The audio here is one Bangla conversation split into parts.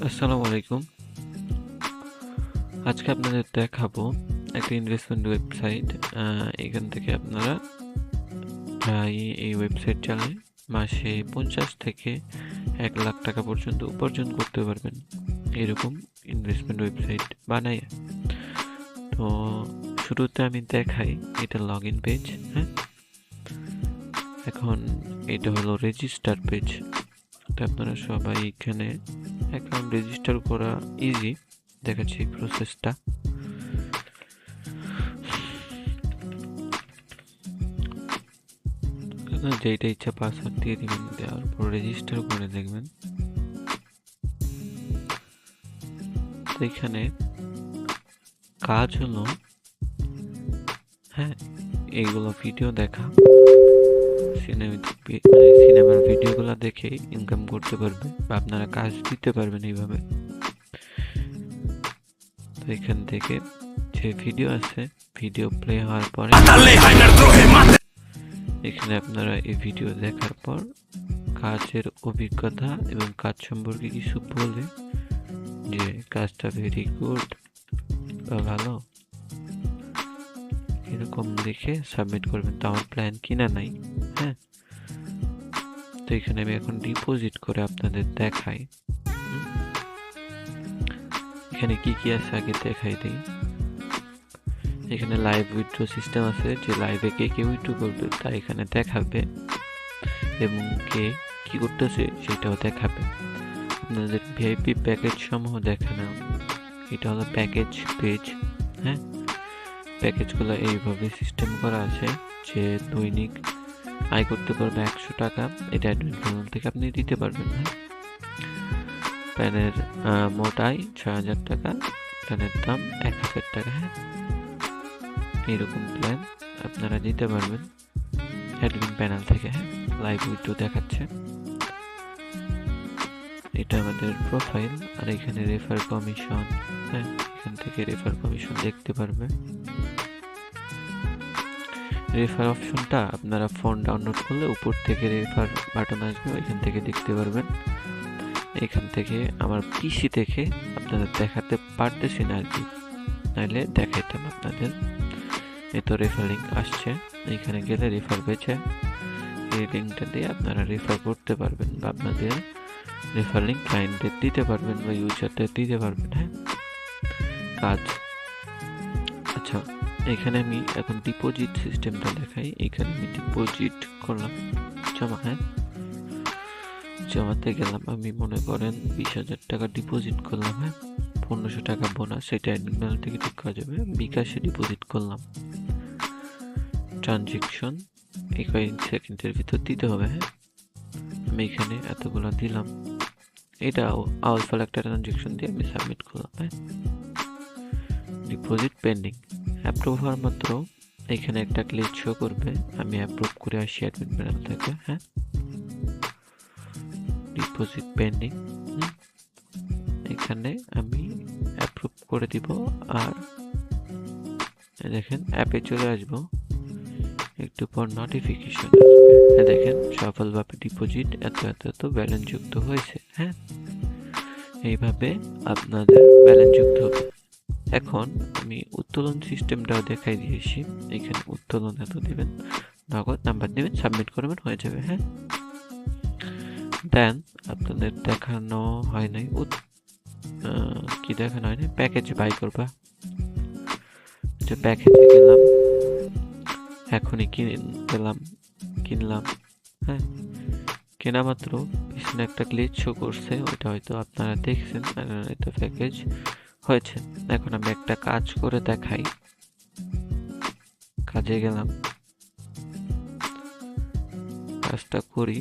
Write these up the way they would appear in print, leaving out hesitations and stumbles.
আসসালামু আলাইকুম। আজকে আপনাদের দেখাবো একটা ইনভেস্টমেন্ট ওয়েবসাইট। এখান থেকে আপনারা প্রায় এই ওয়েবসাইট চালায় মাসে 50 থেকে 1 লাখ টাকা পর্যন্ত উপার্জন করতে পারবেন এরকম ইনভেস্টমেন্ট ওয়েবসাইট বানায়। তো শুরুতে আমি দেখাই এটা লগ ইন পেজ। হ্যাঁ, এখন এটা হলো রেজিস্টার পেজ। তো আপনারা সবাই এখানে অ্যাকাউন্ট রেজিস্টার করা ইজি, দেখাচ্ছি প্রসেসটা। যেটা ইচ্ছা পাসওয়ার্ড দিয়ে দিবেন, দেওয়ার পর রেজিস্টার করে দেখবেন। তো এখানে কাজ হলো, হ্যাঁ, এইগুলো ভিডিও দেখা, সিনেমার ভিডিওগুলো দেখে ইনকাম করতে পারবে বা আপনারা কাজ দিতে পারবেন এইভাবে। তো এখান থেকে যে ভিডিও আছে, ভিডিও প্লে হওয়ার পরে এখানে আপনারা এই ভিডিও দেখার পর কাজের অভিজ্ঞতা এবং কাজ সম্পর্কে কিছু বলে যে কাজটা ভেরি গুড বা ভালো এরকম লিখে সাবমিট করবেন। তো আমার প্ল্যান কিনা নাই। হ্যাঁ, তো এখানে আমি এখন ডিপোজিট করে আপনাদের দেখাই। এখানে কি কি আছে আগে দেখাই দিই। এখানে লাইভ উইথড্র সিস্টেম আছে, যে লাইভে কে কে উইথড্র করবে তা এখানে দেখাবে এবং কে কি করতেছে সেটাও দেখাবে। আপনাদের ভিআইপি প্যাকেজ সমূহ দেখানো, এটা হলো প্যাকেজ পেজ। হ্যাঁ, প্যাকেজগুলো এইভাবে সিস্টেম করা আছে যে দৈনিক আয় করতে পারবে 100 টাকা, এটা অ্যাডমিন প্যানেল থেকে আপনি দিতে পারবেন। হ্যাঁ, প্যানের মোট আয় 6000 টাকা, প্ল্যানের দাম 1000 টাকা। হ্যাঁ, এইরকম প্ল্যান আপনারা দিতে পারবেন অ্যাডমিন প্যানেল থেকে। হ্যাঁ, লাইভ উইথড্র দেখাচ্ছে, এটা আমাদের প্রোফাইল। আর এখানে রেফার কমিশন, হ্যাঁ, এখান থেকে রেফার কমিশন দেখতে পারবে। রেফার অপশনটা আপনারা ফোন ডাউনলোড করলে উপর থেকে রেফার বাটন আসবে, এখান থেকে দেখতে পারবেন। এখান থেকে আমার পিসি থেকে আপনাদের দেখাতে পারতেছি না আর কি, নাহলে দেখাইতাম আপনাদের। এই তো রেফার লিঙ্ক আসছে, এখানে গেলে রেফার পেজে এই লিঙ্কটা দিয়ে আপনারা রেফার করতে পারবেন বা আপনাদের রেফার লিঙ্ক ক্লায়েন্টদের দিতে পারবেন বা ইউজারদের দিতে পারবেন। হ্যাঁ, কাজ। আচ্ছা, এখানে আমি এখন ডিপোজিট সিস্টেমটা দেখাই। এখানে আমি ডিপোজিট করলাম, জমা। হ্যাঁ, জমাতে গেলাম, আমি মনে করেন 20,000 টাকা ডিপোজিট করলাম। হ্যাঁ, 1500 টাকা বোনাস, সেটা অ্যাডমিন থেকে ঠিক করা যাবে। বিকাশে ডিপোজিট করলাম, ট্রানজেকশন এই কয়েক সেকেন্ডের ভিতর দিতে হবে। হ্যাঁ, আমি এখানে এতগুলো দিলাম, এটা আউটফল একটা ট্রানজেকশন দিয়ে আমি সাবমিট করলাম। হ্যাঁ, ডিপোজিট পেন্ডিং, অ্যাপ্রুভ হওয়ার মাত্র এখানে একটা ক্লিক শো করবে, আমি অ্যাপ্রুভ করে আসি অ্যাডমিন প্যানেল থেকে। হ্যাঁ, ডিপোজিট পেন্ডিং, এখানে আমি অ্যাপ্রুভ করে দিব। আর দেখেন অ্যাপে চলে আসবো, একটু পর নোটিফিকেশন আসবে, দেখেন সফলভাবে ডিপোজিট এত এত এত ব্যালেন্স যুক্ত হয়েছে। হ্যাঁ, এইভাবে আপনাদের ব্যালেন্স যুক্ত হবে। এখন আমি উত্তোলন সিস্টেমটাও দেখাই দিয়েছি। এখানে উত্তোলন এত দিবেন, নগদ নাম্বার দিবেন, সাবমিট করবেন, হয়ে যাবে। হ্যাঁ, দেন আপনাদের দেখানো হয় নাই, কি দেখানো হয় না, প্যাকেজ বাই করবা, যে প্যাকেজে গেলাম, এখনই কিনলাম। হ্যাঁ, কেনা মাত্র পিছনে একটা গ্লিচ শো করছে, ওইটা হয়তো আপনারা দেখছেন, এটা প্যাকেজ হয়েছে। এখন আমি একটা কাজ করে দেখাই। কাজে গেলাম, কাজটা করি।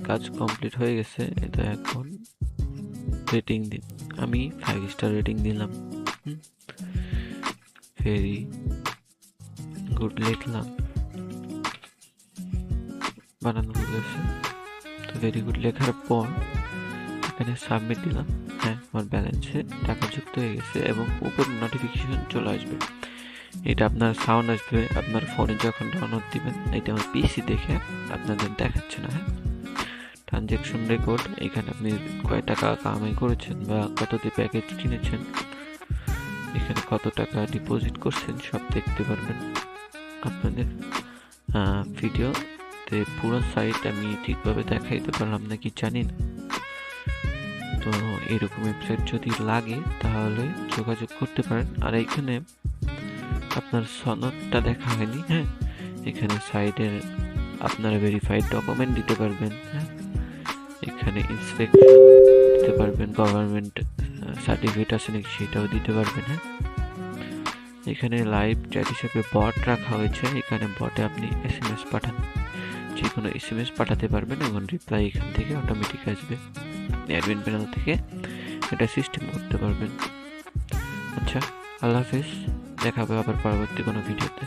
কাজ কমপ্লিট হয়ে গেছে। এটা এখন রেটিং দিন, আমি 5 স্টার রেটিং দিলাম। ভেরি গুড লিখলাম, বানানো হয়ে গেছে। তো ভেরি গুড লেখার পর এখানে সাবমিট দিলাম। হ্যাঁ, আমার ব্যালেন্সে টাকা যুক্ত হয়ে গেছে এবং উপর নোটিফিকেশন চলে আসবে। এটা আপনার সাউন্ড আসবে আপনার ফোনে যখন ডাউনলোড দিবেন। এটা আমার পিসি দেখে আপনাদের দেখাচ্ছে না। হ্যাঁ, ট্রানজ্যাকশন রেকর্ড, এখানে আপনি কয় টাকা কামাই করেছেন বা কতটি প্যাকেজ কিনেছেন, এখানে কত টাকা ডিপোজিট করছেন সব দেখতে পারবেন আপনাদের ভিডিওতে। পুরো সাইট আমি ঠিকভাবে দেখাইতে পারলাম নাকি জানি না। তো এরকম ওয়েবসাইট যদি লাগে তাহলে যোগাযোগ করতে পারেন। আর এখানে আপনার সনদটা দেখা হয়নি। হ্যাঁ, এখানে সাইডের আপনারা ভেরিফাইড ডকুমেন্ট দিতে পারবেন। হ্যাঁ, এখানে ইন্সপেকশন দিতে পারবেন, গভর্নমেন্ট সার্টিফিকেট আছে নাকি সেটাও দিতে পারবেন। হ্যাঁ, এখানে লাইভ চ্যাট হিসেবে বট রাখা হয়েছে। এখানে বটে আপনি এসএমএস পাঠান, যে কোনো এসএমএস পাঠাতে পারবেন এবং রিপ্লাই এখান থেকে অটোমেটিক আসবে। আপনি অ্যাডমিন প্যানেল থেকে এটা সিস্টেম করতে পারবেন। আচ্ছা, আল্লাহ হাফেজ, দেখা হবে আবার পরবর্তী কোনো ভিডিওতে।